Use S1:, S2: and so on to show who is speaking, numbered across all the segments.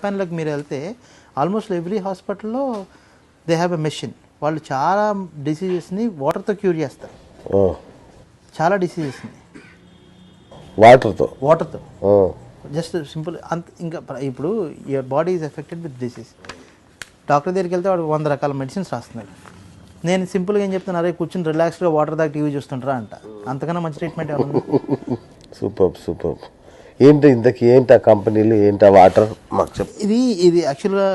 S1: జపాన్లోకి మీరు వెళ్తే almost every హాస్పిటల్లో దే హ్యావ్ ఎ మెషిన్. వాళ్ళు చాలా డిసీజెస్ని వాటర్తో క్యూర్ చేస్తారు. చాలా డిసీజెస్ని వాటర్తో జస్ట్ సింపుల్ అంత. ఇంకా ఇప్పుడు your body is affected with disease. Doctor దగ్గరికి వెళ్తే వాడు 100 రకాల మెడిసిన్స్ రాస్తున్నాడు. నేను సింపుల్గా ఏం చెప్తాను, అరే కూర్చొని రిలాక్స్గా వాటర్ దాకా టీవీ చూస్తుంటారా అంట. అంతకన్నా మంచి ట్రీట్మెంట్ ఏమన్నా?
S2: సూపర్. ఏంటి ఇంతకీ ఏంటి ఆ కంపెనీలు, ఏంటి ఆ వాటర్ మాకు చెప్పు.
S1: ఇది యాక్చువల్గా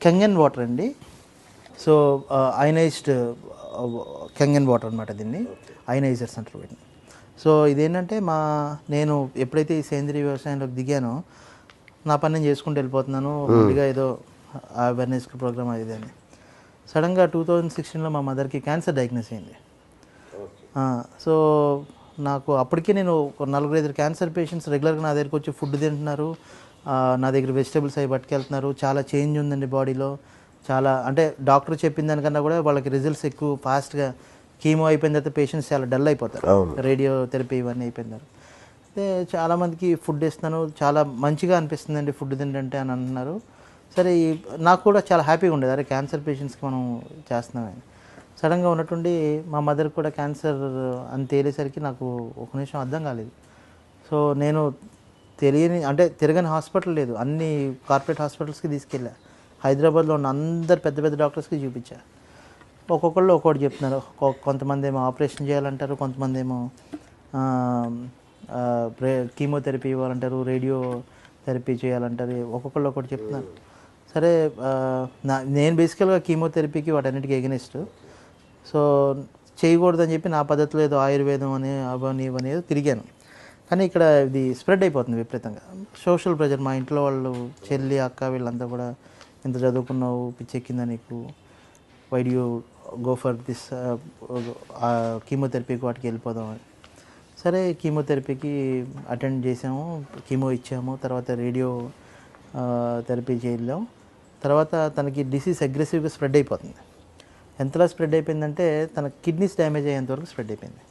S1: కెంగన్ వాటర్ అండి. సో అయనైజ్డ్ కెంగన్ వాటర్ అనమాట. దీన్ని అయనైజర్స్ అంటారు వీటిని. సో ఇదేంటంటే నేను ఎప్పుడైతే ఈ సేంద్రీయ వ్యవసాయంలోకి దిగానో నా పని నేను చేసుకుంటూ వెళ్ళిపోతున్నాను. ముందుగా ఏదో అవేర్నెస్ ప్రోగ్రామ్ అది అని సడన్గా 2016లో మా మదర్కి క్యాన్సర్ డయాగ్నోస్ అయింది. సో నాకు అప్పటికే నేను 4-5 క్యాన్సర్ పేషెంట్స్ రెగ్యులర్గా నా దగ్గరికి వచ్చి ఫుడ్ తింటున్నారు, నా దగ్గర వెజిటబుల్స్ అవి పట్టుకెళ్తున్నారు. చాలా చేంజ్ ఉందండి బాడీలో. చాలా అంటే డాక్టర్ చెప్పిన దానికన్నా కూడా వాళ్ళకి రిజల్ట్స్ ఎక్కువ ఫాస్ట్గా. కీమో అయిపోయిన తర్వాత పేషెంట్స్ చాలా డల్ అయిపోతారు, రేడియోథెరపీ ఇవన్నీ అయిపోయినారు. అయితే చాలామందికి ఫుడ్ ఇస్తున్నాను, చాలా మంచిగా అనిపిస్తుందండి ఫుడ్ తింటుంటే అని అంటున్నారు. సరే నాకు కూడా చాలా హ్యాపీగా ఉండేది, అరే క్యాన్సర్ పేషెంట్స్కి మనం చేస్తున్నామని. సడన్గా ఉన్నట్టుండి మా మదర్కి కూడా క్యాన్సర్ అని తేలేసరికి నాకు ఒక నిమిషం అర్థం కాలేదు. సో నేను తిరగని హాస్పిటల్ లేదు, అన్ని కార్పొరేట్ హాస్పిటల్స్కి తీసుకెళ్ళా. హైదరాబాద్లో ఉన్న అందరు పెద్ద పెద్ద డాక్టర్స్కి చూపించా. ఒక్కొక్కళ్ళు ఒక్కొక్కటి చెప్తున్నారు. కొంతమంది ఏమో ఆపరేషన్ చేయాలంటారు, కొంతమంది ఏమో కీమోథెరపీ ఇవ్వాలంటారు, రేడియో థెరపీ చేయాలంటారు. ఒక్కొక్కళ్ళు ఒక్కొక్కటి చెప్తున్నారు. సరే నేను బేసికల్గా కీమోథెరపీకి వాటన్నిటికీ ఎగనిస్ట్. సో చేయకూడదని చెప్పి నా పద్ధతిలో ఏదో ఆయుర్వేదం అని అవని ఇవని ఏదో తిరిగాను. కానీ ఇక్కడ ఇది స్ప్రెడ్ అయిపోతుంది విపరీతంగా. సోషల్ ప్రెజర్, మా ఇంట్లో వాళ్ళు చెల్లి అక్క వీళ్ళంతా కూడా ఎంత చదువుకున్నావు, పిచ్చెక్కిందా నీకు, why do you go for this కీమోథెరపీకి వాటికి వెళ్ళిపోదాం అని. సరే కీమోథెరపీకి అటెండ్ చేసాము, కీమో ఇచ్చాము, తర్వాత రేడియో థెరపీ చేద్దాం. తర్వాత తనకి డిసీజ్ అగ్రెసివ్గా స్ప్రెడ్ అయిపోతుంది. ఎంతలా స్ప్రెడ్ అయిపోయిందంటే తన కిడ్నీస్ డ్యామేజ్ అయ్యేంతవరకు స్ప్రెడ్ అయిపోయింది.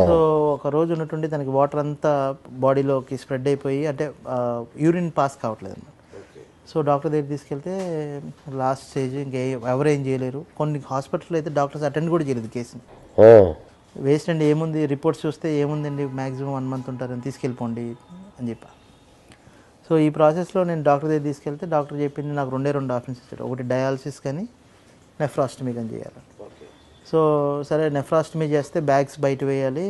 S1: సో ఒక రోజు ఉన్నట్టుండి తనకి వాటర్ అంతా బాడీలోకి స్ప్రెడ్ అయిపోయి అంటే యూరిన్ పాస్ కావట్లేదు అన్నమాట. సో డాక్టర్ దగ్గర తీసుకెళ్తే లాస్ట్ స్టేజ్ ఎవరేం చేయలేరు. కొన్ని హాస్పిటల్లో అయితే డాక్టర్స్ అటెండ్ కూడా చేయలేదు కేసుని. వేస్ట్ అండి, ఏముంది రిపోర్ట్స్ చూస్తే ఏముందండి, మ్యాక్సిమం 1 month ఉంటారని తీసుకెళ్ళిపోండి అని చెప్పా. సో ఈ ప్రాసెస్లో నేను డాక్టర్ దగ్గర తీసుకెళ్తే డాక్టర్ చెప్పింది నాకు 2 ఆప్షన్స్ ఇచ్చాడు. ఒకటి డయాలసిస్ కానీ నెఫ్రాస్టమీ కానీ చేయాలి. సో సరే నెఫ్రాస్టమీ చేస్తే బ్యాగ్స్ బయట వేయాలి,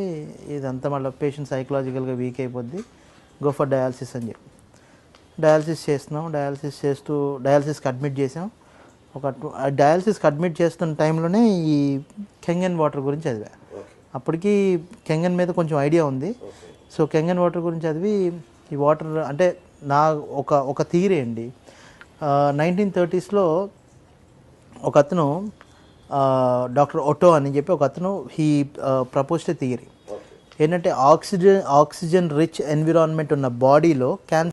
S1: ఇదంతా మళ్ళీ పేషెంట్ సైకలాజికల్గా వీక్ అయిపోద్ది, గో ఫర్ డయాలసిస్ అని చెప్పి డయాలసిస్ చేస్తున్నాం. డయాలసిస్కి అడ్మిట్ చేసాం. డయాలసిస్కి అడ్మిట్ చేస్తున్న టైంలోనే ఈ కెంగన్ వాటర్ గురించి చదివా. అప్పటికి కెంగన్ మీద కొంచెం ఐడియా ఉంది. సో కెంగన్ వాటర్ గురించి చదివి ఈ వాటర్ అంటే నా ఒక థియరీ అండి. 1930sలో ఒక అతను డాక్టర్ ఒటో అని చెప్పి ఒక అతను హీ ప్రపోజ్డ్ థియరీ ఏంటంటే ఆక్సిజన్ రిచ్ ఎన్విరాన్మెంట్ ఉన్న బాడీలో క్యాన్సర్